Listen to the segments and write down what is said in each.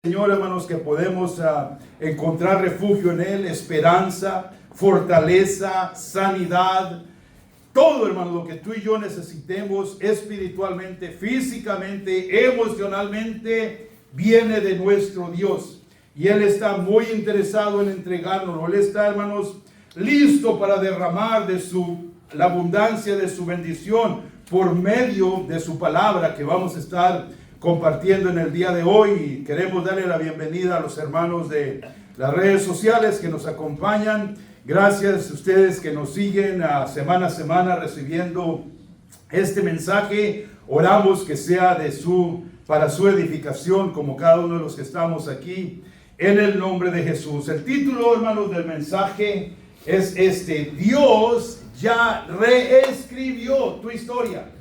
Señor, hermanos, que podemos encontrar refugio en Él, esperanza, fortaleza, sanidad, todo, hermano, lo que tú y yo necesitemos espiritualmente, físicamente, emocionalmente, viene de nuestro Dios. Y Él está muy interesado en entregárnoslo. Él está, hermanos, listo para derramar de la abundancia de su bendición por medio de su palabra que vamos a estar compartiendo en el día de hoy. Queremos darle la bienvenida a los hermanos de las redes sociales que nos acompañan. Gracias a ustedes que nos siguen semana a semana recibiendo este mensaje. Oramos que sea para su edificación, como cada uno de los que estamos aquí, en el nombre de Jesús. El título, hermanos, del mensaje es Dios ya reescribió tu historia.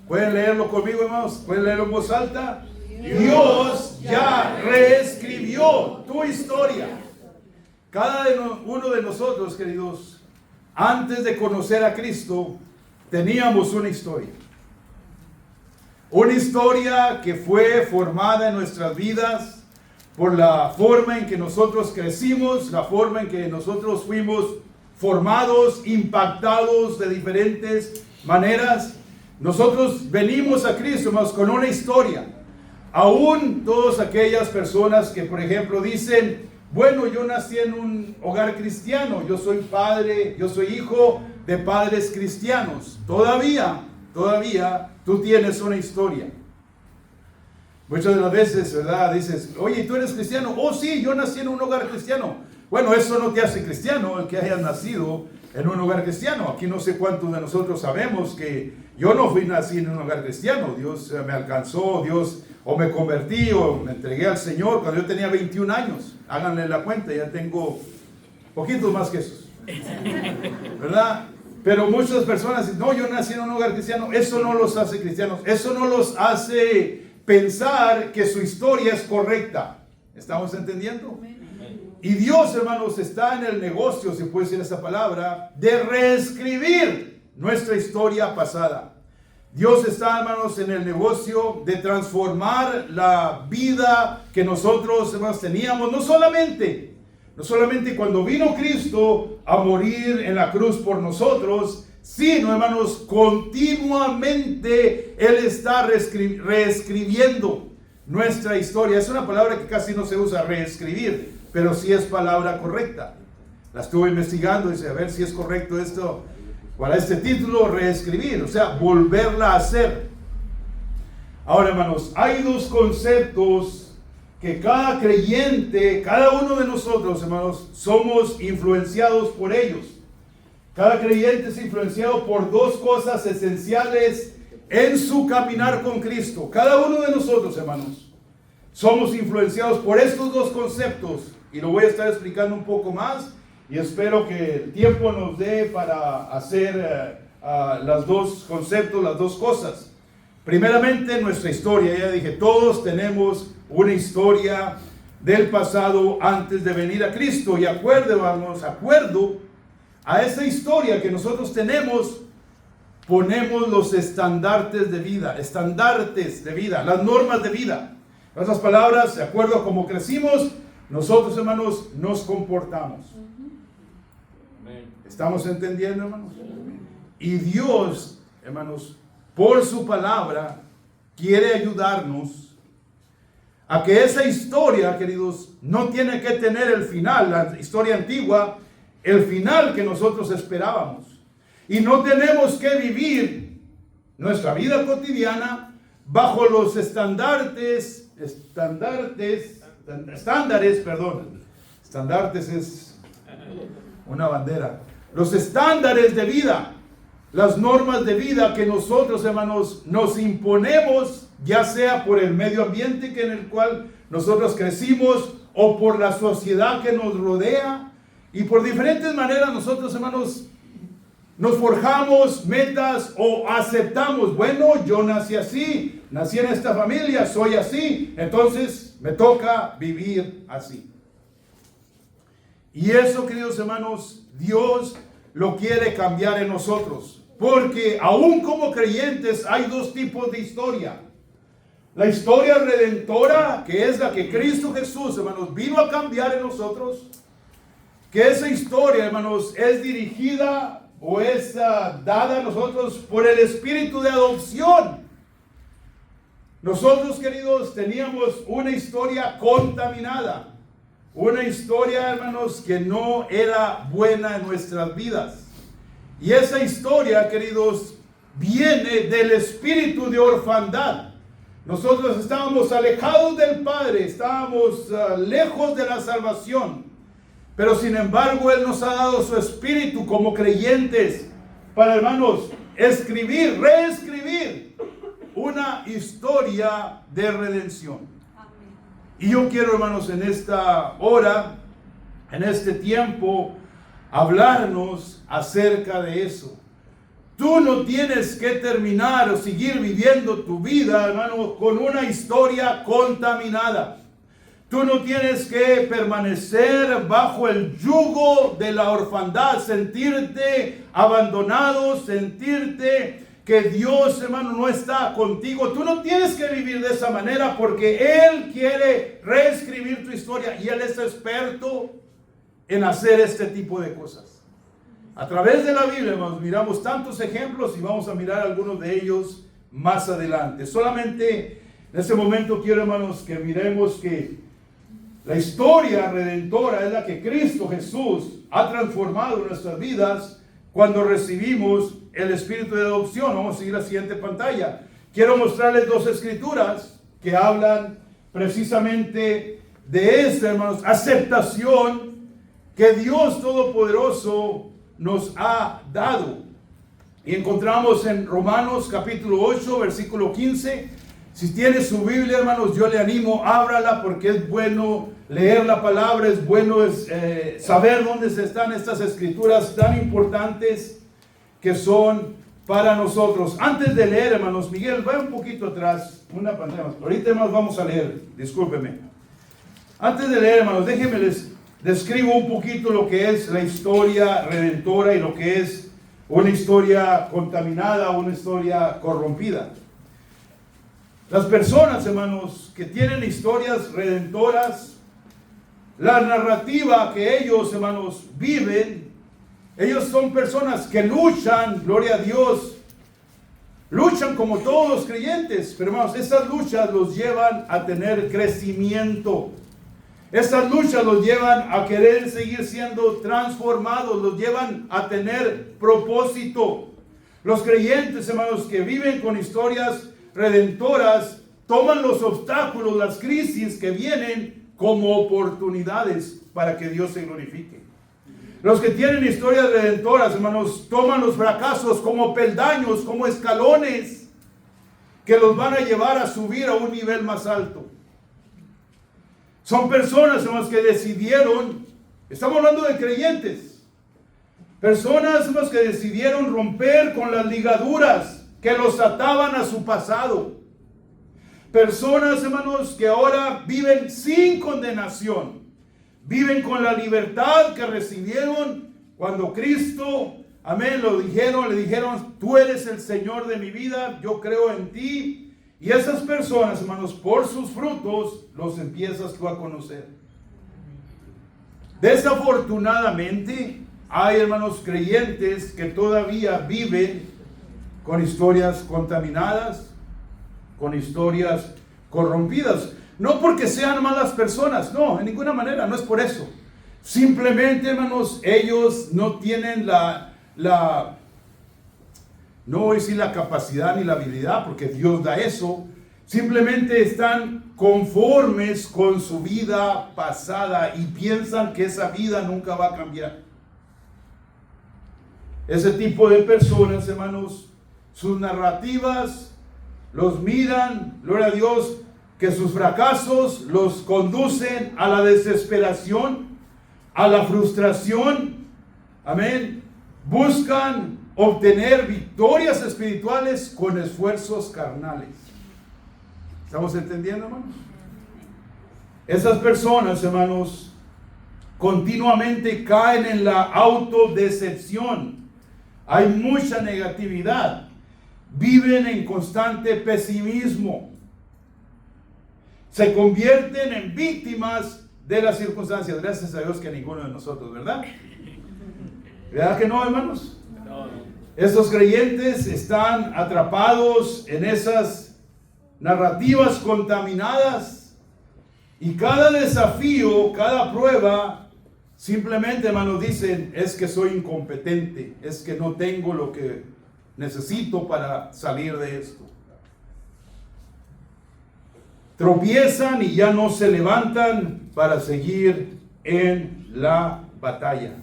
¿Pueden leerlo conmigo, hermanos? ¿Pueden leerlo en voz alta? Dios ya reescribió tu historia. Cada uno de nosotros, queridos, antes de conocer a Cristo, teníamos una historia. Una historia que fue formada en nuestras vidas por la forma en que nosotros crecimos, la forma en que nosotros fuimos formados, impactados de diferentes maneras. Nosotros venimos a Cristo, hermanos, con una historia. Aún todas aquellas personas que, por ejemplo, dicen, bueno, yo nací en un hogar cristiano, yo soy padre, yo soy hijo de padres cristianos. Todavía tú tienes una historia. Muchas de las veces, ¿verdad? Dices, oye, ¿tú eres cristiano? Oh, sí, yo nací en un hogar cristiano. Bueno, eso no te hace cristiano, el que hayas nacido en un hogar cristiano. Aquí no sé cuántos de nosotros sabemos que yo no nací en un hogar cristiano. Dios me alcanzó, o me convertí, o me entregué al Señor cuando yo tenía 21 años. Háganle la cuenta, ya tengo poquitos más que esos, ¿verdad? Pero muchas personas dicen, no, yo nací en un hogar cristiano. Eso no los hace cristianos. Eso no los hace pensar que su historia es correcta. ¿Estamos entendiendo? Y Dios, hermanos, está en el negocio, si puede decir esa palabra, de reescribir nuestra historia pasada. Dios está, hermanos, en el negocio de transformar la vida que nosotros, hermanos, teníamos. No solamente cuando vino Cristo a morir en la cruz por nosotros, sino, hermanos, continuamente Él está reescribiendo nuestra historia. Es una palabra que casi no se usa, reescribir, pero sí es palabra correcta. La estuve investigando, dice, a ver si es correcto esto, para este título, reescribir, o sea, volverla a hacer. Ahora, hermanos, hay dos conceptos que cada creyente, cada uno de nosotros, hermanos, somos influenciados por ellos. Cada creyente es influenciado por dos cosas esenciales en su caminar con Cristo. Cada uno de nosotros, hermanos, somos influenciados por estos dos conceptos. Y lo voy a estar explicando un poco más. Y espero que el tiempo nos dé para hacer los dos conceptos, las dos cosas. Primeramente, nuestra historia. Ya dije, todos tenemos una historia del pasado antes de venir a Cristo. Y acuerdo a esa historia que nosotros tenemos, ponemos los estandartes de vida, las normas de vida. En otras palabras, de acuerdo a cómo crecimos, nosotros, hermanos, nos comportamos. ¿Estamos entendiendo, hermanos? Y Dios, hermanos, por su palabra, quiere ayudarnos a que esa historia, queridos, no tiene que tener el final, la historia antigua, el final que nosotros esperábamos. Y no tenemos que vivir nuestra vida cotidiana bajo los estándares es una bandera. Los estándares de vida, las normas de vida que nosotros, hermanos, nos imponemos, ya sea por el medio ambiente en el cual nosotros crecimos o por la sociedad que nos rodea, y por diferentes maneras nosotros, hermanos, nos forjamos metas o aceptamos, bueno, yo nací así, nací en esta familia, soy así, entonces me toca vivir así. Y eso, queridos hermanos, Dios lo quiere cambiar en nosotros. Porque aún como creyentes hay dos tipos de historia. La historia redentora, que es la que Cristo Jesús, hermanos, vino a cambiar en nosotros. Que esa historia, hermanos, es dirigida o es dada a nosotros por el espíritu de adopción. Nosotros, queridos, teníamos una historia contaminada. Una historia, hermanos, que no era buena en nuestras vidas. Y esa historia, queridos, viene del espíritu de orfandad. Nosotros estábamos alejados del Padre, estábamos lejos de la salvación. Pero sin embargo, Él nos ha dado su espíritu como creyentes para, hermanos, escribir, reescribir una historia de redención. Y yo quiero, hermanos, en esta hora, en este tiempo, hablarnos acerca de eso. Tú no tienes que terminar o seguir viviendo tu vida, hermano, con una historia contaminada. Tú no tienes que permanecer bajo el yugo de la orfandad, sentirte abandonado, sentirte que Dios, hermano, no está contigo. Tú no tienes que vivir de esa manera porque Él quiere reescribir tu historia y Él es experto en hacer este tipo de cosas. A través de la Biblia, hermanos, miramos tantos ejemplos y vamos a mirar algunos de ellos más adelante. Solamente en este momento quiero, hermanos, que miremos que la historia redentora es la que Cristo Jesús ha transformado en nuestras vidas cuando recibimos el espíritu de adopción. Vamos a seguir la siguiente pantalla. Quiero mostrarles dos escrituras que hablan precisamente de esta, hermanos, aceptación que Dios Todopoderoso nos ha dado. Y encontramos en Romanos capítulo 8, versículo 15. Si tiene su Biblia, hermanos, yo le animo, ábrala, porque es bueno leer la palabra, es bueno saber dónde están estas escrituras tan importantes que son para nosotros. Antes de leer, hermanos, Miguel, vaya un poquito atrás, una pantalla más. Ahorita más vamos a leer, discúlpeme. Antes de leer, hermanos, déjenme les describo un poquito lo que es la historia redentora y lo que es una historia contaminada, una historia corrompida. Las personas, hermanos, que tienen historias redentoras, la narrativa que ellos, hermanos, viven, ellos son personas que luchan, gloria a Dios, luchan como todos los creyentes, pero hermanos, estas luchas los llevan a tener crecimiento. Estas luchas los llevan a querer seguir siendo transformados, los llevan a tener propósito. Los creyentes, hermanos, que viven con historias redentoras, toman los obstáculos, las crisis que vienen como oportunidades para que Dios se glorifique. Los que tienen historias redentoras, hermanos, toman los fracasos como peldaños, como escalones que los van a llevar a subir a un nivel más alto. Son personas, hermanos, que decidieron, estamos hablando de creyentes, personas, hermanos, que decidieron romper con las ligaduras que los ataban a su pasado. Personas, hermanos, que ahora viven sin condenación, viven con la libertad que recibieron cuando Cristo, amén, le dijeron, tú eres el Señor de mi vida, yo creo en ti. Y esas personas, hermanos, por sus frutos los empiezas tú a conocer. Desafortunadamente, hay, hermanos, creyentes que todavía viven con historias contaminadas, con historias corrompidas. No porque sean malas personas, no, en ninguna manera, no es por eso. Simplemente, hermanos, ellos no tienen no voy a decir la capacidad ni la habilidad, porque Dios da eso. Simplemente están conformes con su vida pasada y piensan que esa vida nunca va a cambiar. Ese tipo de personas, hermanos, sus narrativas los miran, gloria a Dios, que sus fracasos los conducen a la desesperación, a la frustración. Amén. Buscan obtener victorias espirituales con esfuerzos carnales. ¿Estamos entendiendo, hermanos? Esas personas, hermanos, continuamente caen en la autodecepción. Hay mucha negatividad. Viven en constante pesimismo. se convierten en víctimas de las circunstancias. Gracias a Dios que ninguno de nosotros, ¿verdad? ¿Verdad que no, hermanos? No. Estos creyentes están atrapados en esas narrativas contaminadas, y cada desafío, cada prueba, simplemente, hermanos, dicen, es que soy incompetente, es que no tengo lo que necesito para salir de esto. Tropiezan y ya no se levantan para seguir en la batalla.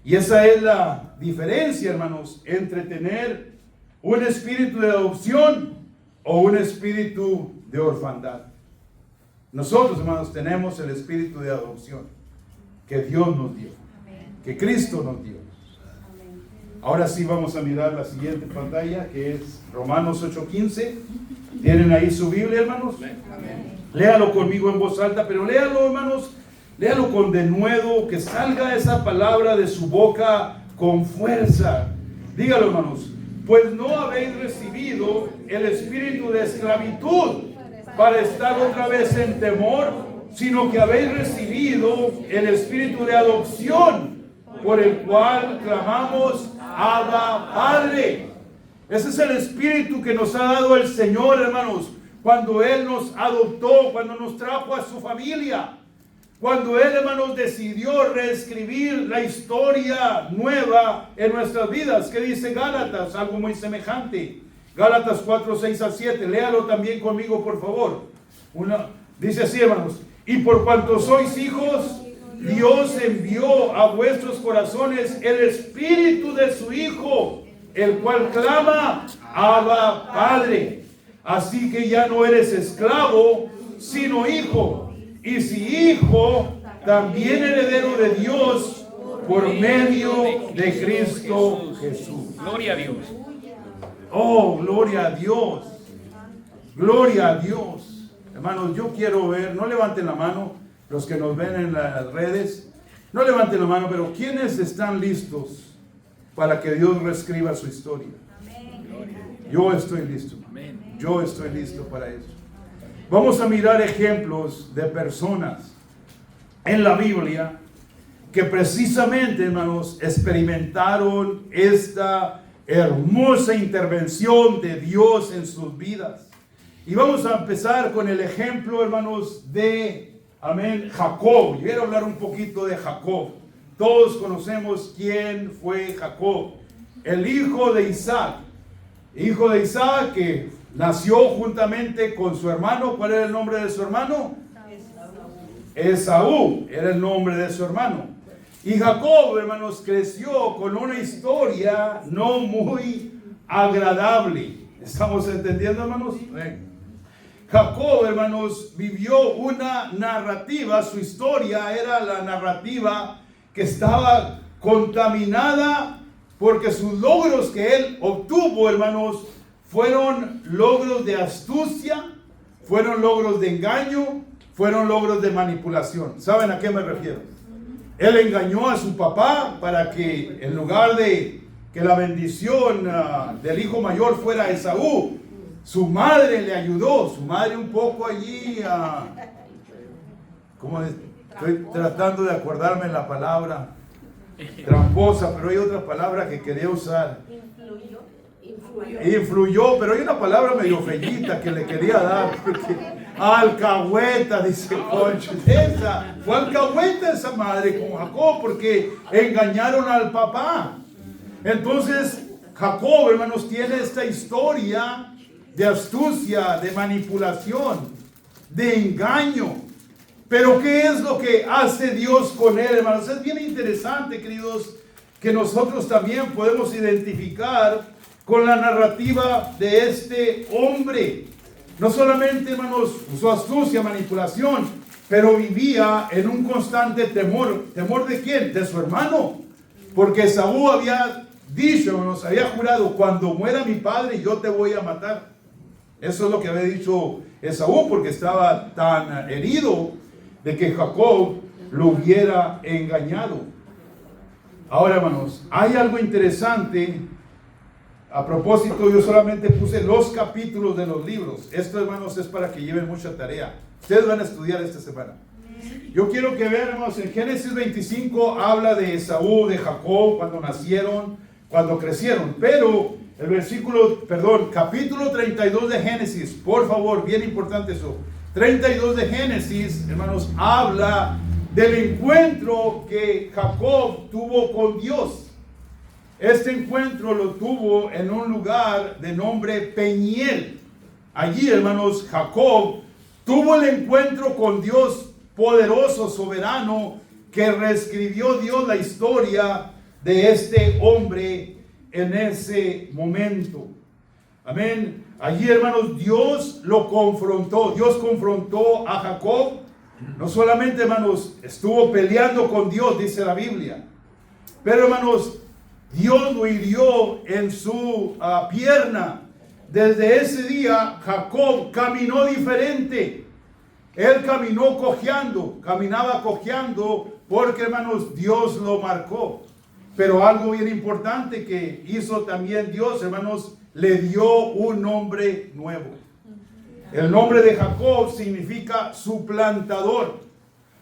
Y esa es la diferencia, hermanos, entre tener un espíritu de adopción o un espíritu de orfandad. Nosotros, hermanos, tenemos el espíritu de adopción que Dios nos dio, que Cristo nos dio. Ahora sí vamos a mirar la siguiente pantalla, que es Romanos 8:15. ¿Tienen ahí su Biblia, hermanos? Léalo conmigo en voz alta, pero léalo, hermanos, léalo con denuedo, que salga esa palabra de su boca con fuerza. Dígalo, hermanos. Pues no habéis recibido el espíritu de esclavitud para estar otra vez en temor, sino que habéis recibido el espíritu de adopción, por el cual clamamos, Abba, Padre. Ese es el espíritu que nos ha dado el Señor, hermanos, cuando Él nos adoptó, cuando nos trajo a su familia, cuando Él, hermanos, decidió reescribir la historia nueva en nuestras vidas. ¿Qué dice Gálatas? Algo muy semejante. Gálatas 4:6-7. Léalo también conmigo, por favor. Dice así, hermanos: y por cuanto sois hijos, Dios envió a vuestros corazones el espíritu de su Hijo, el cual clama, Abba, Padre. Así que ya no eres esclavo, sino hijo. Y si hijo, también heredero de Dios por medio de Cristo Jesús. Gloria a Dios. Oh, gloria a Dios. Gloria a Dios. Hermanos, yo quiero ver, no levanten la mano los que nos ven en las redes, no levanten la mano, pero ¿quiénes están listos para que Dios reescriba su historia? Yo estoy listo. Yo estoy listo para eso. Vamos a mirar ejemplos de personas en la Biblia que precisamente, hermanos, experimentaron esta hermosa intervención de Dios en sus vidas. Y vamos a empezar con el ejemplo, hermanos, de, Jacob. Yo quiero hablar un poquito de Jacob. Todos conocemos quién fue Jacob, el hijo de Isaac. Hijo de Isaac, que nació juntamente con su hermano. ¿Cuál era el nombre de su hermano? Esaú era el nombre de su hermano. Y Jacob, hermanos, creció con una historia no muy agradable. ¿Estamos entendiendo, hermanos? Jacob, hermanos, vivió una narrativa. Su historia era la narrativa que estaba contaminada, porque sus logros que él obtuvo, hermanos, fueron logros de astucia, fueron logros de engaño, fueron logros de manipulación. ¿Saben a qué me refiero? Él engañó a su papá para que, en lugar de que la bendición del hijo mayor fuera Esaú, su madre le ayudó. Su madre un poco allí, estoy tratando de acordarme la palabra, tramposa, pero hay otra palabra que quería usar. Influyó, pero hay una palabra medio feillita que le quería dar. Alcahueta, dice Concho. Fue alcahueta esa madre con Jacob, porque engañaron al papá. Entonces Jacob, hermanos, tiene esta historia de astucia, de manipulación, de engaño. Pero ¿qué es lo que hace Dios con él, hermanos? Es bien interesante, queridos, que nosotros también podemos identificar con la narrativa de este hombre. No solamente, hermanos, usó astucia, manipulación, pero vivía en un constante temor. ¿Temor de quién? De su hermano. Porque Esaú había dicho, hermanos, había jurado: cuando muera mi padre, yo te voy a matar. Eso es lo que había dicho Esaú, porque estaba tan herido de que Jacob lo hubiera engañado. Ahora, hermanos, hay algo interesante. A propósito, yo solamente puse los capítulos de los libros. Esto, hermanos, es para que lleven mucha tarea. Ustedes van a estudiar esta semana. Yo quiero que vean, hermanos, en Génesis 25 habla de Esaú, de Jacob, cuando nacieron, cuando crecieron. Pero el capítulo 32 de Génesis, por favor, bien importante eso. 32 de Génesis, hermanos, habla del encuentro que Jacob tuvo con Dios. Este encuentro lo tuvo en un lugar de nombre Peniel. Allí, hermanos, Jacob tuvo el encuentro con Dios poderoso, soberano, que reescribió Dios la historia de este hombre en ese momento. Amén. Allí, hermanos, Dios lo confrontó. Dios confrontó a Jacob. No solamente, hermanos, estuvo peleando con Dios, dice la Biblia. Pero, hermanos, Dios lo hirió en su pierna. Desde ese día, Jacob caminó diferente. Él caminó cojeando, caminaba cojeando porque, hermanos, Dios lo marcó. Pero algo bien importante que hizo también Dios, hermanos, le dio un nombre nuevo. El nombre de Jacob significa suplantador,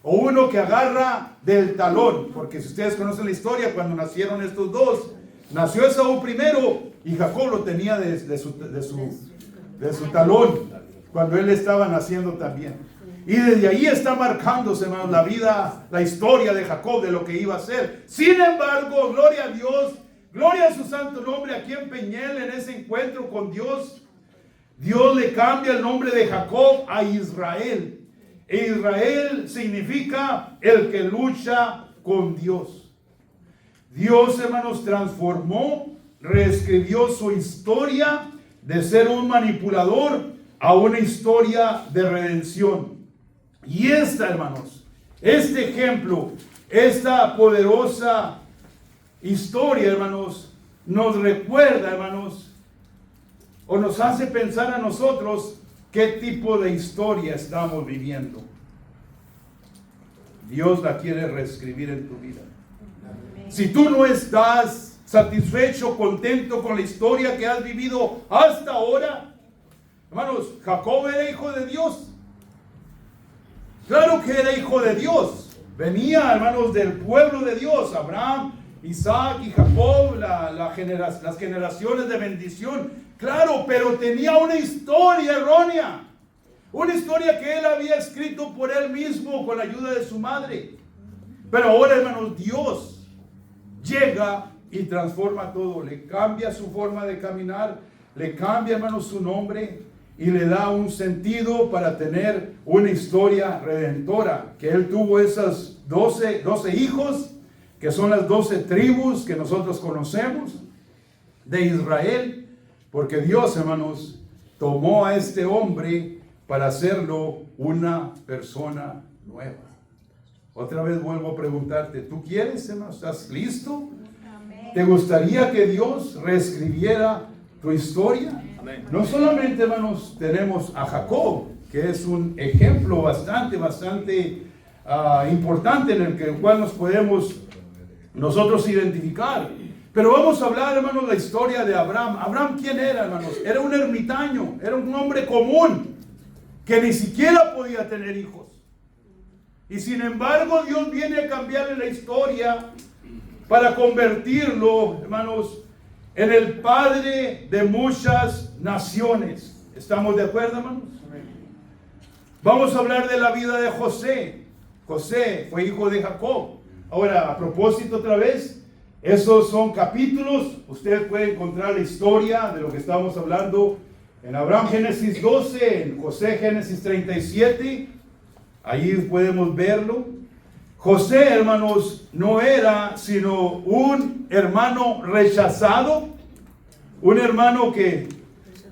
o uno que agarra del talón. Porque si ustedes conocen la historia, cuando nacieron estos dos, nació Esaú primero y Jacob lo tenía de su talón, cuando él estaba naciendo también. Y desde ahí está marcándose, hermanos, la vida, la historia de Jacob, de lo que iba a ser. Sin embargo, gloria a Dios, gloria a su santo nombre, aquí en Peñel, en ese encuentro con Dios, Dios le cambia el nombre de Jacob a Israel. E Israel significa el que lucha con Dios. Dios, hermanos, transformó, reescribió su historia de ser un manipulador a una historia de redención. Y hermanos, este ejemplo, esta poderosa historia, hermanos, nos recuerda, hermanos, o nos hace pensar a nosotros qué tipo de historia estamos viviendo. Dios la quiere reescribir en tu vida. Si tú no estás satisfecho, contento con la historia que has vivido hasta ahora, hermanos, Jacob era hijo de Dios. Claro que era hijo de Dios. Venía, hermanos, del pueblo de Dios. Abraham, Isaac y Jacob, las generaciones de bendición. Claro, pero tenía una historia errónea. Una historia que él había escrito por él mismo con la ayuda de su madre. Pero ahora, hermanos, Dios llega y transforma todo. Le cambia su forma de caminar. Le cambia, hermanos, su nombre. Y le da un sentido para tener una historia redentora. Que él tuvo esas 12 hijos, que son las 12 tribus que nosotros conocemos de Israel. Porque Dios, hermanos, tomó a este hombre para hacerlo una persona nueva. Otra vez vuelvo a preguntarte, ¿tú quieres, hermano? ¿Estás listo? Amén. ¿Te gustaría que Dios reescribiera tu historia? Amén. No solamente, hermanos, tenemos a Jacob, que es un ejemplo bastante importante en el cual nos podemos nosotros identificar. Pero vamos a hablar, hermanos, la historia de Abraham. Abraham, ¿quién era, hermanos? Era un ermitaño, era un hombre común, que ni siquiera podía tener hijos. Y sin embargo, Dios viene a cambiarle la historia para convertirlo, hermanos, en el padre de muchas naciones. ¿Estamos de acuerdo, hermanos? Vamos a hablar de la vida de José. José fue hijo de Jacob. Ahora, a propósito otra vez, esos son capítulos. Usted puede encontrar la historia de lo que estamos hablando en Abraham, Génesis 12, en José, Génesis 37. Ahí podemos verlo. José, hermanos, no era sino un hermano rechazado, un hermano que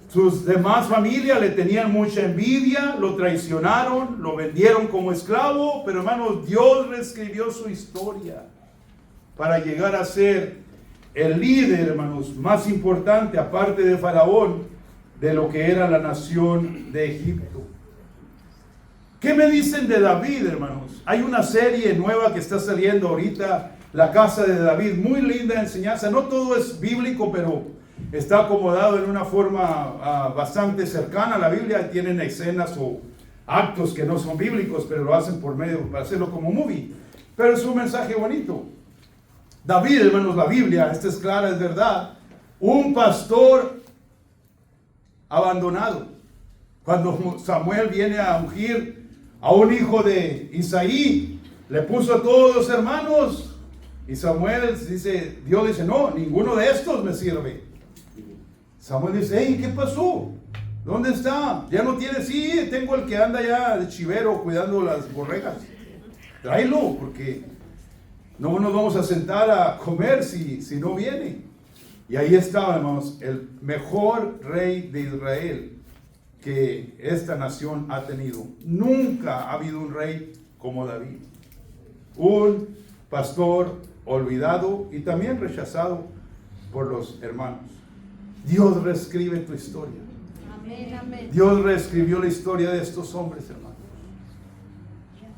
sus demás familias le tenían mucha envidia, lo traicionaron, lo vendieron como esclavo, pero hermanos, Dios reescribió su historia para llegar a ser el líder, hermanos, más importante, aparte de Faraón, de lo que era la nación de Egipto. ¿Qué me dicen de David, hermanos? Hay una serie nueva que está saliendo ahorita, La Casa de David, muy linda enseñanza. No todo es bíblico, pero está acomodado en una forma bastante cercana a la Biblia. Tienen escenas o actos que no son bíblicos, pero lo hacen por medio, para hacerlo como movie. Pero es un mensaje bonito. David, hermanos, la Biblia, esta es clara, es verdad. Un pastor abandonado. Cuando Samuel viene a ungir a un hijo de Isaí, le puso a todos los hermanos. Y Samuel dice, Dios dice, no, ninguno de estos me sirve. Samuel dice, hey, ¿qué pasó? ¿Dónde está? Ya no tiene, sí, tengo el que anda ya de chivero cuidando las borregas. Tráelo, porque no nos vamos a sentar a comer si no viene. Y ahí estaba, hermanos, el mejor rey de Israel que esta nación ha tenido. Nunca ha habido un rey como David. Un pastor olvidado y también rechazado por los hermanos. Dios reescribe tu historia. Amén, amén. Dios reescribió la historia de estos hombres, hermanos.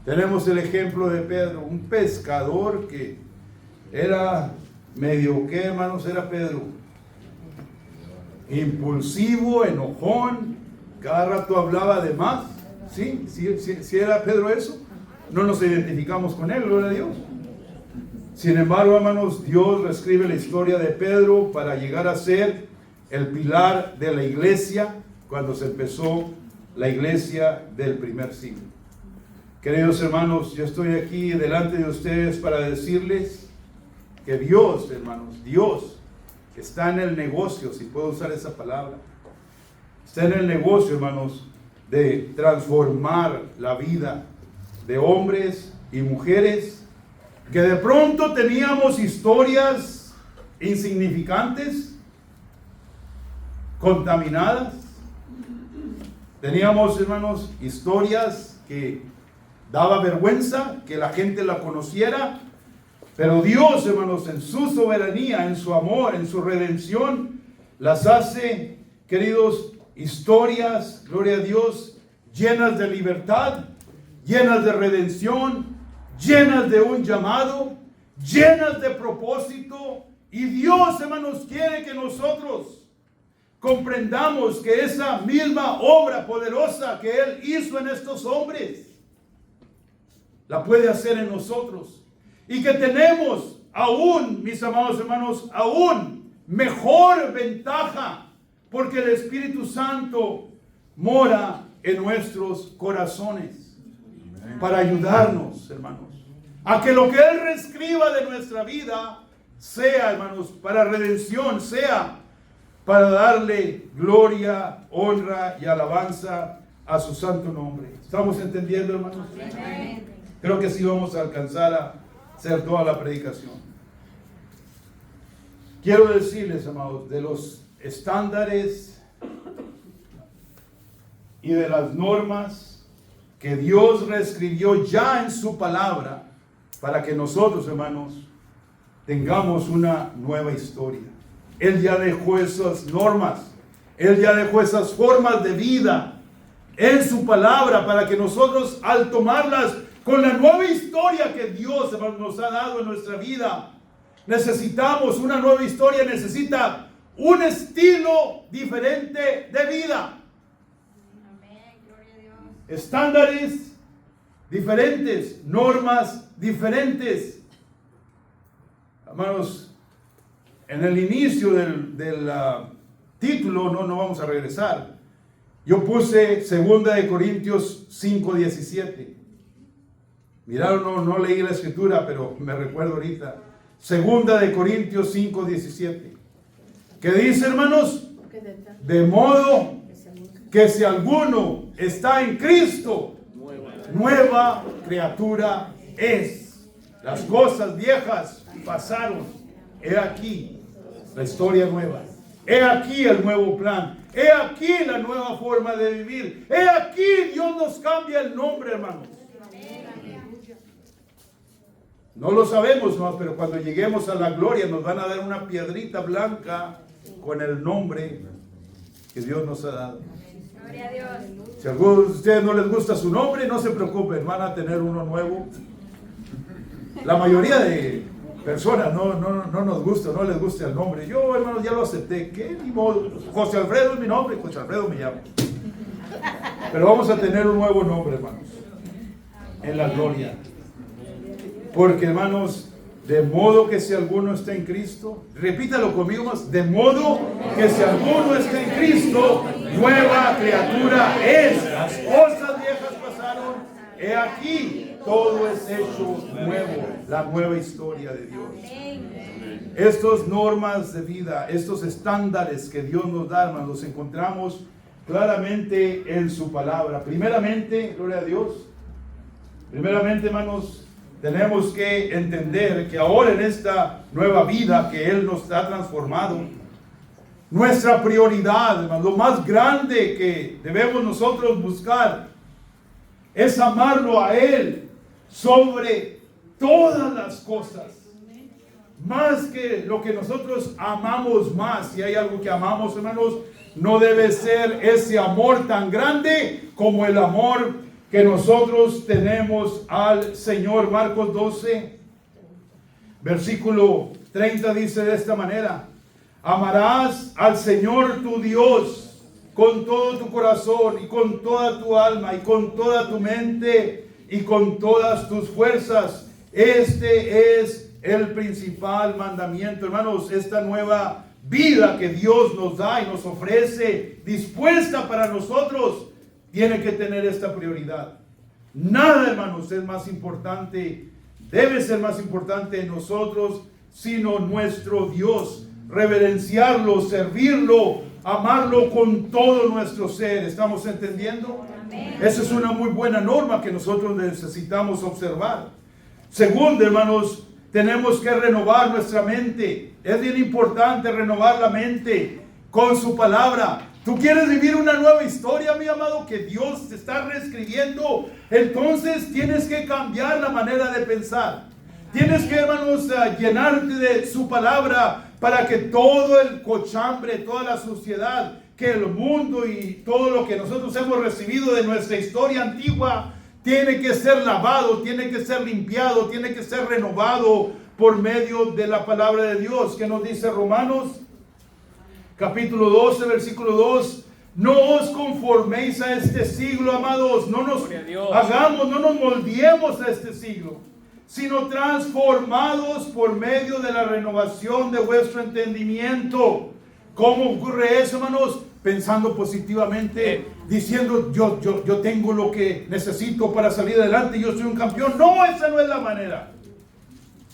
Tenemos el ejemplo de Pedro, un pescador que era medio, ¿qué, hermanos? Era Pedro. Impulsivo, enojón, cada rato hablaba de más. ¿Sí? ¿Sí era Pedro eso? No nos identificamos con él, gloria a Dios. Sin embargo, hermanos, Dios reescribe la historia de Pedro para llegar a ser el pilar de la iglesia cuando se empezó la iglesia del primer siglo. Queridos hermanos, yo estoy aquí delante de ustedes para decirles que Dios, hermanos, Dios está en el negocio, si puedo usar esa palabra, está en el negocio, hermanos, de transformar la vida de hombres y mujeres que de pronto teníamos historias insignificantes, contaminadas. Teníamos, hermanos, historias que daba vergüenza que la gente la conociera, pero Dios, hermanos, en su soberanía, en su amor, en su redención, las hace, queridos, historias, gloria a Dios, llenas de libertad, llenas de redención, llenas de un llamado, llenas de propósito. Y Dios, hermanos, quiere que nosotros comprendamos que esa misma obra poderosa que Él hizo en estos hombres, la puede hacer en nosotros. Y que tenemos aún, mis amados hermanos, aún mejor ventaja, porque el Espíritu Santo mora en nuestros corazones para ayudarnos, hermanos, a que lo que Él reescriba de nuestra vida sea, hermanos, para redención, sea para darle gloria, honra y alabanza a su santo nombre. ¿Estamos entendiendo, hermanos? Amén. Creo que sí vamos a alcanzar a hacer toda la predicación. Quiero decirles, amados, de los estándares y de las normas que Dios reescribió ya en su palabra para que nosotros, hermanos, tengamos una nueva historia. Él ya dejó esas normas, Él ya dejó esas formas de vida en su palabra para que nosotros, al tomarlas con la nueva historia que Dios, hermanos, nos ha dado en nuestra vida, necesitamos una nueva historia, necesita un estilo diferente de vida. Amén, gloria a Dios. Estándares diferentes, normas diferentes. Hermanos, en el inicio del título, no vamos a regresar. Yo puse 2 de Corintios 5:17. Miraron, no leí la escritura, pero me recuerdo ahorita. 2 de Corintios 5:17. ¿Qué dice, hermanos? De modo que si alguno está en Cristo, nueva criatura es. Las cosas viejas pasaron. He aquí la historia nueva. He aquí el nuevo plan. He aquí la nueva forma de vivir. He aquí Dios nos cambia el nombre, hermanos. No lo sabemos, ¿no? Pero cuando lleguemos a la gloria nos van a dar una piedrita blanca con el nombre que Dios nos ha dado. Gloria a Dios. Si a algunos de ustedes no les gusta su nombre, no se preocupen, van a tener uno nuevo. La mayoría de personas no nos gusta, no les gusta el nombre. Yo, hermanos, ya lo acepté. ¿Qué? Ni modo. José Alfredo es mi nombre, José Alfredo me llamo. Pero vamos a tener un nuevo nombre, hermanos, en la gloria. Porque, hermanos, de modo que si alguno está en Cristo, repítalo conmigo más, de modo que si alguno está en Cristo, nueva criatura es. Las cosas viejas pasaron, he aquí, todo es hecho nuevo, la nueva historia de Dios. Estas normas de vida, estos estándares que Dios nos da, hermanos, los encontramos claramente en su palabra. Primeramente, gloria a Dios, primeramente, hermanos, tenemos que entender que ahora en esta nueva vida que Él nos ha transformado, nuestra prioridad, hermanos, lo más grande que debemos nosotros buscar es amarlo a Él sobre todas las cosas. Más que lo que nosotros amamos más. Si hay algo que amamos, hermanos, no debe ser ese amor tan grande como el amor que nosotros tenemos al Señor. Marcos 12, versículo 30 dice de esta manera: amarás al Señor tu Dios con todo tu corazón y con toda tu alma y con toda tu mente y con todas tus fuerzas. Este es el principal mandamiento, hermanos. Esta nueva vida que Dios nos da y nos ofrece, dispuesta para nosotros, tiene que tener esta prioridad. Nada, hermanos, es más importante, debe ser más importante en nosotros, sino nuestro Dios. Reverenciarlo, servirlo, amarlo con todo nuestro ser. ¿Estamos entendiendo? Amén. Esa es una muy buena norma que nosotros necesitamos observar. Segundo, hermanos, tenemos que renovar nuestra mente. Es bien importante renovar la mente con su palabra. ¿Tú quieres vivir una nueva historia, mi amado, que Dios te está reescribiendo? Entonces tienes que cambiar la manera de pensar. Tienes que, hermanos, llenarte de su palabra para que todo el cochambre, toda la suciedad, que el mundo y todo lo que nosotros hemos recibido de nuestra historia antigua, tiene que ser lavado, tiene que ser limpiado, tiene que ser renovado por medio de la palabra de Dios. ¿Qué nos dice Romanos? Capítulo 12, versículo 2. No os conforméis a este siglo, amados. No nos hagamos, no nos moldeemos a este siglo, sino transformados por medio de la renovación de vuestro entendimiento. ¿Cómo ocurre eso, hermanos? Pensando positivamente, diciendo yo tengo lo que necesito para salir adelante, yo soy un campeón. No, esa no es la manera.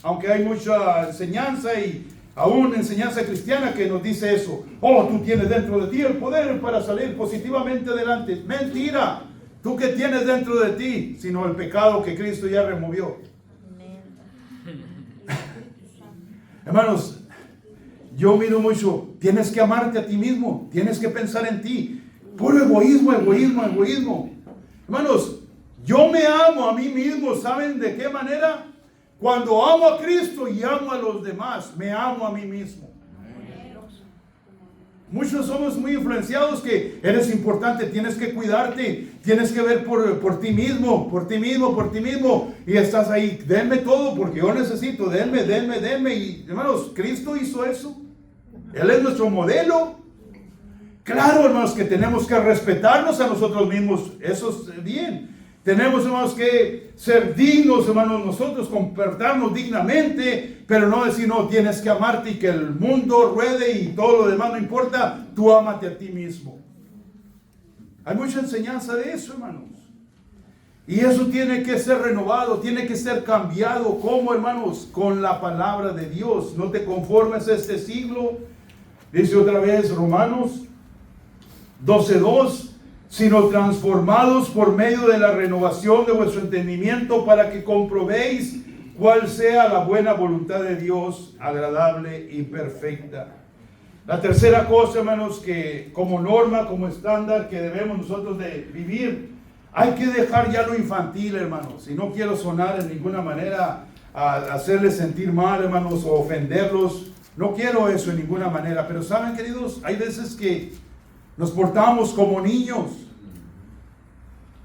Aunque hay mucha enseñanza y aún enseñanza cristiana que nos dice eso. Oh, tú tienes dentro de ti el poder para salir positivamente adelante. Mentira. ¿Tú qué tienes dentro de ti? Sino el pecado que Cristo ya removió. Hermanos, yo miro mucho, tienes que amarte a ti mismo, tienes que pensar en ti. Puro egoísmo, egoísmo, egoísmo. Hermanos, yo me amo a mí mismo, ¿saben de qué manera? Cuando amo a Cristo y amo a los demás, me amo a mí mismo. Muchos somos muy influenciados que eres importante, tienes que cuidarte, tienes que ver por ti mismo, por ti mismo, por ti mismo. Y estás ahí, denme todo porque yo necesito, denme. Y hermanos, Cristo hizo eso. Él es nuestro modelo. Claro, hermanos, que tenemos que respetarnos a nosotros mismos. Eso es bien. Tenemos, hermanos, que ser dignos, hermanos, nosotros, comportarnos dignamente, pero no decir, no, tienes que amarte y que el mundo ruede y todo lo demás no importa, tú ámate a ti mismo. Hay mucha enseñanza de eso, hermanos. Y eso tiene que ser renovado, tiene que ser cambiado. ¿Cómo, hermanos? Con la palabra de Dios. No te conformes a este siglo. Dice otra vez Romanos 12:2. Sino transformados por medio de la renovación de vuestro entendimiento para que comprobéis cuál sea la buena voluntad de Dios, agradable y perfecta. La tercera cosa, hermanos, que como norma, como estándar que debemos nosotros de vivir, hay que dejar ya lo infantil, hermanos. Y no quiero sonar en ninguna manera a hacerles sentir mal, hermanos, o ofenderlos. No quiero eso en ninguna manera. Pero saben, queridos, hay veces que nos portamos como niños.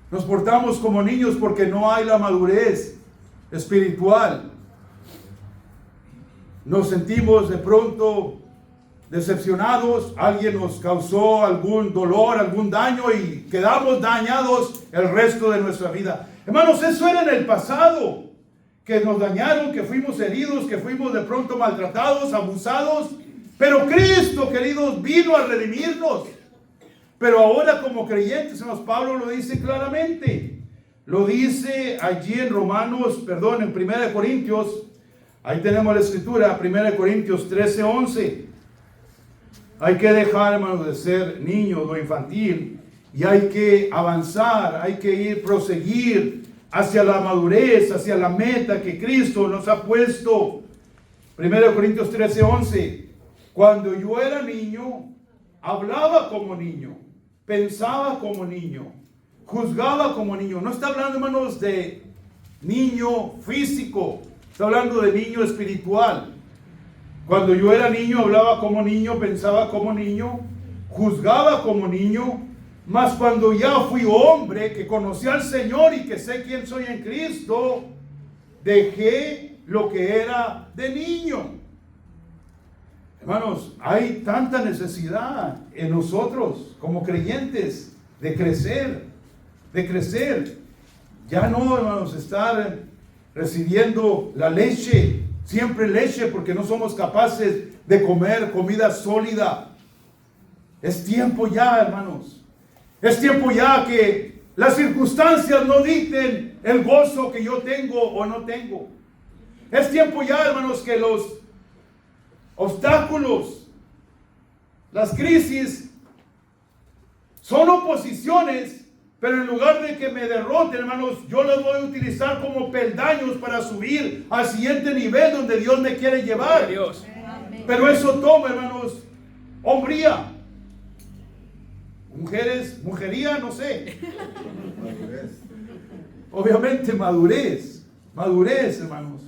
Nos portamos como niños porque no hay la madurez espiritual. Nos sentimos de pronto decepcionados, alguien nos causó algún dolor, algún daño y quedamos dañados el resto de nuestra vida. Hermanos, eso era en el pasado, que nos dañaron, que fuimos heridos, que fuimos de pronto maltratados, abusados. Pero Cristo, queridos, vino a redimirnos. Pero ahora como creyentes, hermanos, Pablo lo dice claramente. Lo dice allí en en 1 Corintios. Ahí tenemos la escritura, 1 Corintios 13:11. Hay que dejar, hermanos, de ser niños o infantil. Y hay que avanzar, hay que proseguir hacia la madurez, hacia la meta que Cristo nos ha puesto. 1 Corintios 13:11. Cuando yo era niño, hablaba como niño, pensaba como niño, juzgaba como niño. No está hablando, hermanos, de niño físico, está hablando de niño espiritual. Cuando yo era niño, hablaba como niño, pensaba como niño, juzgaba como niño. Mas cuando ya fui hombre, que conocí al Señor y que sé quién soy en Cristo, dejé lo que era de niño. Hermanos, hay tanta necesidad en nosotros como creyentes de crecer, de crecer. Ya no, hermanos, estar recibiendo la leche, siempre leche, porque no somos capaces de comer comida sólida. Es tiempo ya, hermanos. Es tiempo ya que las circunstancias no dicten el gozo que yo tengo o no tengo. Es tiempo ya, hermanos, que los obstáculos, las crisis, son oposiciones, pero en lugar de que me derroten, hermanos, yo las voy a utilizar como peldaños para subir al siguiente nivel donde Dios me quiere llevar. Dios. Pero eso toma, hermanos, hombría. Mujería, no sé. Obviamente madurez, hermanos,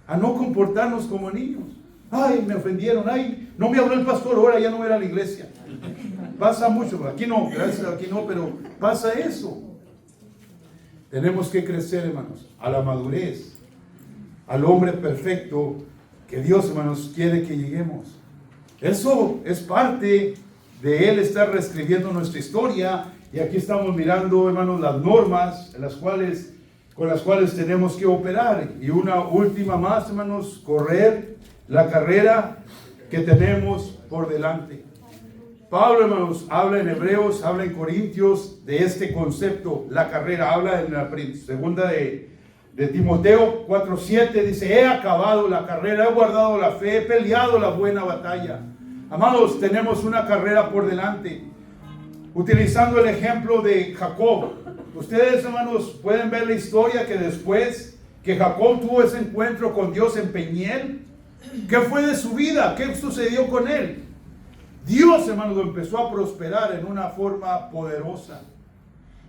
a no comportarnos como niños. Ay, me ofendieron, ay, no me habló el pastor, ahora ya no voy a ir a la iglesia. Pasa mucho, aquí no, gracias, aquí no, pero pasa eso. Tenemos que crecer, hermanos, a la madurez, al hombre perfecto que Dios, hermanos, quiere que lleguemos. Eso es parte de Él estar reescribiendo nuestra historia. Y aquí estamos mirando, hermanos, las normas con las cuales tenemos que operar. Y una última más, hermanos, correr la carrera que tenemos por delante. Pablo, hermanos, habla en Hebreos, habla en Corintios de este concepto, la carrera. Habla en la segunda de Timoteo 4:7, dice: he acabado la carrera, he guardado la fe, he peleado la buena batalla. Amados, tenemos una carrera por delante. Utilizando el ejemplo de Jacob, ustedes, hermanos, pueden ver la historia que después que Jacob tuvo ese encuentro con Dios en Peniel, ¿qué fue de su vida? ¿Qué sucedió con él? Dios, hermanos, lo empezó a prosperar en una forma poderosa.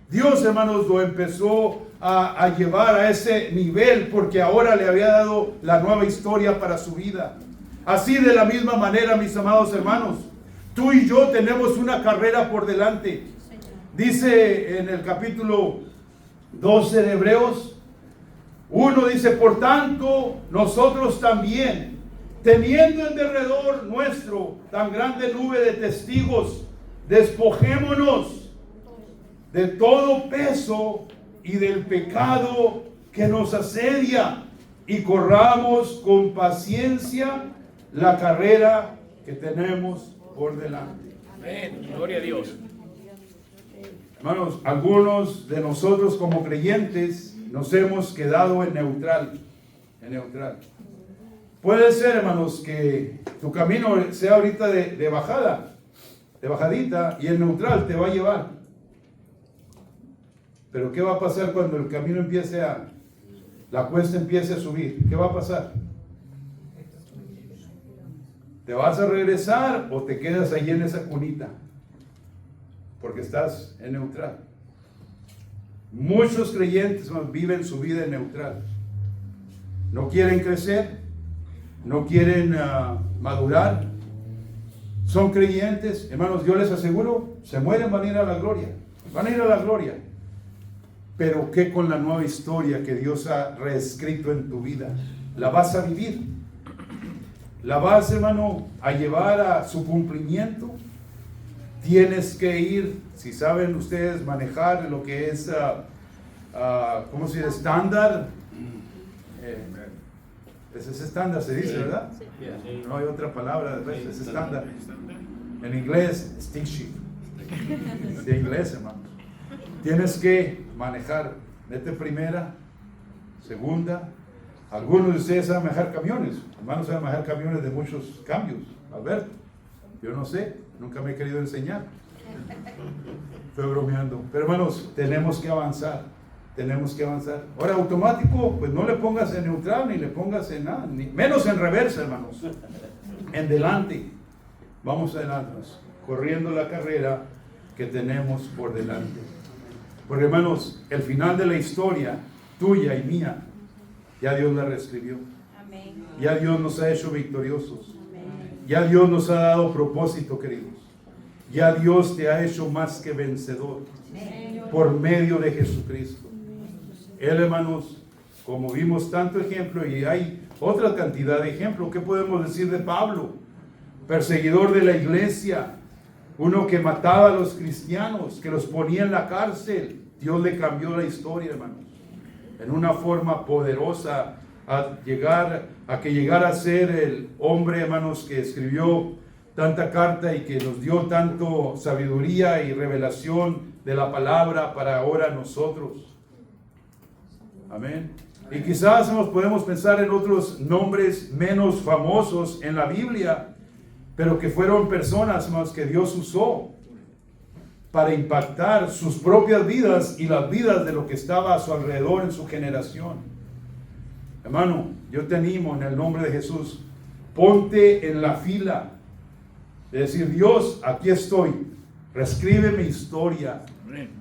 Dios, hermanos, lo empezó a llevar a ese nivel porque ahora le había dado la nueva historia para su vida. Así, de la misma manera, mis amados hermanos, tú y yo tenemos una carrera por delante. Dice en el capítulo 12 de Hebreos 1, dice: por tanto, nosotros también, teniendo en derredor nuestro tan grande nube de testigos, despojémonos de todo peso y del pecado que nos asedia, y corramos con paciencia la carrera que tenemos por delante. Amén. Gloria a Dios. Hermanos, algunos de nosotros como creyentes nos hemos quedado en neutral. Puede ser, hermanos, que tu camino sea ahorita de bajada, de bajadita, y el neutral te va a llevar. Pero ¿qué va a pasar cuando el camino la cuesta empiece a subir? ¿Qué va a pasar? ¿Te vas a regresar o te quedas ahí en esa cunita? Porque estás en neutral. Muchos creyentes viven su vida en neutral. No quieren crecer, no quieren madurar. Son creyentes, hermanos, yo les aseguro, se mueren, van a ir a la gloria. Van a ir a la gloria. Pero ¿qué con la nueva historia que Dios ha reescrito en tu vida? ¿La vas a vivir? la vas, hermano, a llevar a su cumplimiento, tienes que ir, si saben ustedes manejar lo que es, ¿cómo se dice? Estándar. Ese es estándar, se dice, ¿verdad? No hay otra palabra, es estándar. En inglés, stick shift. De inglés, hermano. Tienes que manejar, mete primera, segunda. Algunos de ustedes saben manejar camiones. Hermanos saben manejar camiones de muchos cambios. Alberto, yo no sé, nunca me he querido enseñar. Estoy bromeando. Pero hermanos, tenemos que avanzar. Tenemos que avanzar. Ahora, automático, pues no le pongas en neutral ni le pongas en nada, ni, menos en reversa, hermanos. En delante. Vamos adelante, corriendo la carrera que tenemos por delante. Porque, hermanos, el final de la historia, tuya y mía, ya Dios la reescribió. Amén. Ya Dios nos ha hecho victoriosos. Ya Dios nos ha dado propósito, queridos. Ya Dios te ha hecho más que vencedor por medio de Jesucristo. Él, hermanos, como vimos tanto ejemplo, y hay otra cantidad de ejemplos, ¿qué podemos decir de Pablo? Perseguidor de la iglesia, uno que mataba a los cristianos, que los ponía en la cárcel. Dios le cambió la historia, hermanos, en una forma poderosa, a que llegara a ser el hombre, hermanos, que escribió tanta carta y que nos dio tanto sabiduría y revelación de la palabra para ahora nosotros. Amén. Y quizás nos podemos pensar en otros nombres menos famosos en la Biblia, pero que fueron personas más que Dios usó para impactar sus propias vidas y las vidas de lo que estaba a su alrededor en su generación. Hermano, yo te animo en el nombre de Jesús, ponte en la fila de decir: Dios, aquí estoy, reescribe mi historia.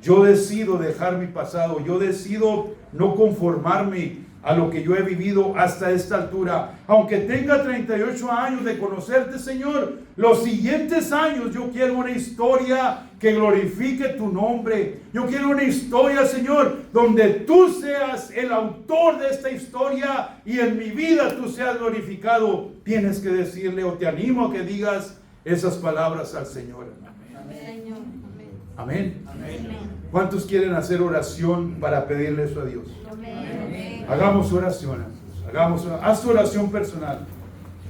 Yo decido dejar mi pasado, yo decido no conformarme a lo que yo he vivido hasta esta altura. Aunque tenga 38 años de conocerte, Señor, los siguientes años yo quiero una historia que glorifique tu nombre. Yo quiero una historia, Señor, donde tú seas el autor de esta historia y en mi vida tú seas glorificado. Tienes que decirle, o te animo a que digas esas palabras al Señor. Amén. Amén. ¿Cuántos quieren hacer oración para pedirle eso a Dios? Amén. Hagamos oración. Haz tu oración personal.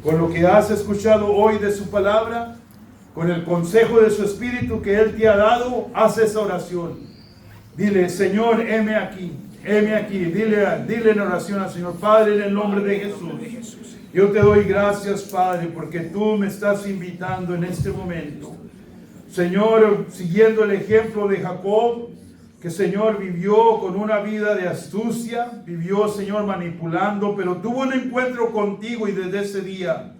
Con lo que has escuchado hoy de su palabra, con el consejo de su Espíritu que Él te ha dado, haz esa oración. Dile: Señor, heme aquí. Dile en oración al Señor: Padre, en el nombre de Jesús, yo te doy gracias, Padre, porque tú me estás invitando en este momento. Señor, siguiendo el ejemplo de Jacob, que, Señor, vivió con una vida de astucia, vivió, Señor, manipulando, pero tuvo un encuentro contigo y desde ese día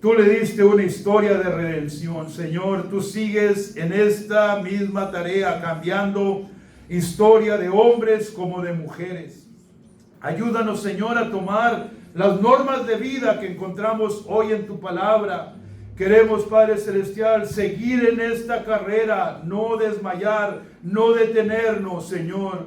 tú le diste una historia de redención. Señor, tú sigues en esta misma tarea, cambiando historia de hombres como de mujeres. Ayúdanos, Señor, a tomar las normas de vida que encontramos hoy en tu palabra. Queremos, Padre Celestial, seguir en esta carrera, no desmayar, no detenernos, Señor.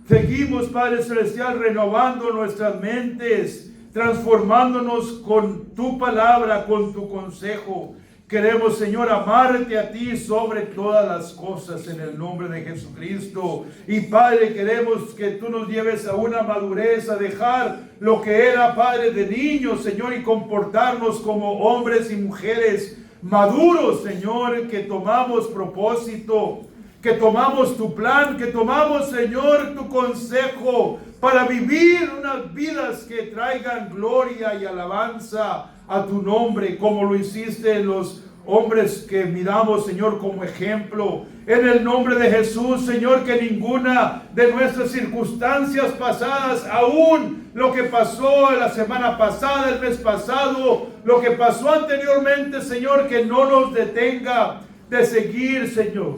Seguimos, Padre Celestial, renovando nuestras mentes, transformándonos con tu palabra, con tu consejo. Queremos, Señor, amarte a ti sobre todas las cosas en el nombre de Jesucristo. Y, Padre, queremos que tú nos lleves a una madurez, a dejar lo que era, Padre, de niños, Señor, y comportarnos como hombres y mujeres maduros, Señor, que tomamos propósito, que tomamos tu plan, que tomamos, Señor, tu consejo para vivir unas vidas que traigan gloria y alabanza a tu nombre, como lo hiciste en los hombres que miramos, Señor, como ejemplo. En el nombre de Jesús, Señor, que ninguna de nuestras circunstancias pasadas, aún lo que pasó la semana pasada, el mes pasado, lo que pasó anteriormente, Señor, que no nos detenga de seguir, Señor,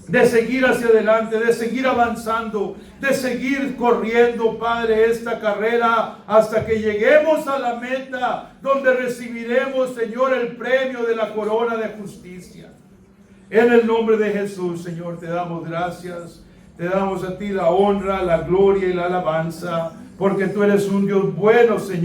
de seguir hacia adelante, de seguir avanzando, de seguir corriendo, Padre, esta carrera hasta que lleguemos a la meta donde recibiremos, Señor, el premio de la corona de justicia. En el nombre de Jesús, Señor, te damos gracias, te damos a ti la honra, la gloria y la alabanza, porque tú eres un Dios bueno, Señor.